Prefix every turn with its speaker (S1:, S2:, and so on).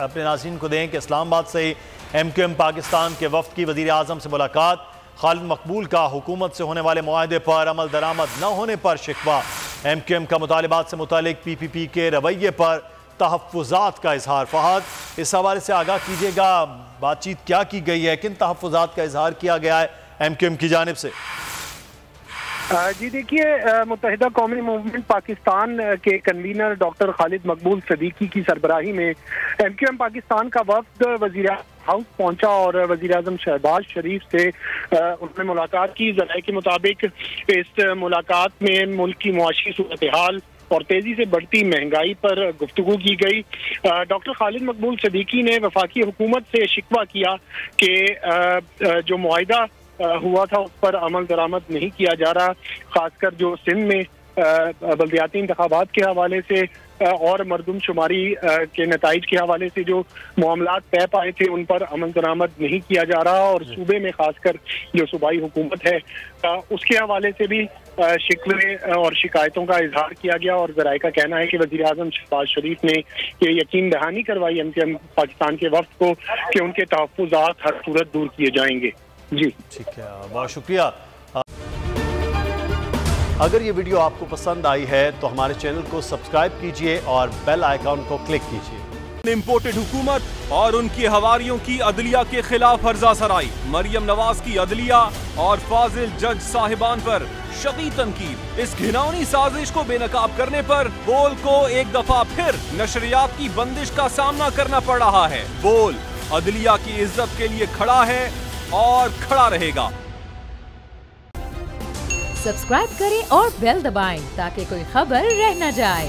S1: अपने नाज़रीन को दें कि इस्लामाबाद से MQM पाकिस्तान के वफ्द की वज़ीर आज़म से मुलाकात। खालिद मकबूल का हुकूमत से होने वाले मुआहदे पर अमल दरामद न होने पर शिकवा। MQM का मुतालिबात से मुतालिक PPP के रवैये पर तहफ़्फ़ुज़ात का इजहार। फहद, इस हवाले से आगाह कीजिएगा, बातचीत क्या की गई है, किन तहफ़्फ़ुज़ात का इजहार किया गया है MQM की जानिब से?
S2: जी देखिए, मुत्तहिदा कौमी मूवमेंट पाकिस्तान के कन्वीनर डॉक्टर खालिद मकबूल सदीकी की सरबराही में MQM पाकिस्तान का वफ्द वज़ीर हाउस पहुंचा और वज़ीर आज़म शहबाज शरीफ से उन्होंने मुलाकात की। ज़राए के मुताबिक इस मुलाकात में मुल्क की मुआशी सूरत हाल और तेजी से बढ़ती महंगाई पर गुफ्तगू की गई। डॉक्टर खालिद मकबूल सदीकी ने वफाकी हुकूमत से शिकवा किया कि जो मुआहिदा हुआ था उस पर अमल दरामद नहीं किया जा रहा, खासकर जो सिंध में बल्दियाती इंतखाबात के हवाले से और मरदमशुमारी के नताइज के हवाले से जो मामलात तय पाए थे उन पर अमल दरामद नहीं किया जा रहा, और सूबे में खासकर जो सूबाई हुकूमत है उसके हवाले से भी शिकवे और शिकायतों का इजहार किया गया। और ज़राए का कहना है कि वज़ीर आज़म शहबाज शरीफ ने ये यकीन दहानी करवाई MQM पाकिस्तान के वफ्द को कि उनके तहफ़्फ़ुज़ात हर सूरत दूर किए जाएंगे। जी
S1: ठीक है, बहुत शुक्रिया। अगर ये वीडियो आपको पसंद आई है तो हमारे चैनल को सब्सक्राइब कीजिए और बेल आइकॉन को क्लिक कीजिए।
S3: इम्पोर्टेड हुकूमत और उनकी हवारियों की अदलिया के खिलाफ हर्जा सराई। मरियम नवाज की अदलिया और फाजिल जज साहिबान पर शदीद तनकीद। इस घिनौनी साजिश को बेनकाब करने पर बोल को एक दफा फिर नशरियात की बंदिश का सामना करना पड़ रहा है। बोल अदलिया की इज्जत के लिए खड़ा है और खड़ा रहेगा।
S4: सब्सक्राइब करें और बेल दबाएं ताकि कोई खबर रह न जाए।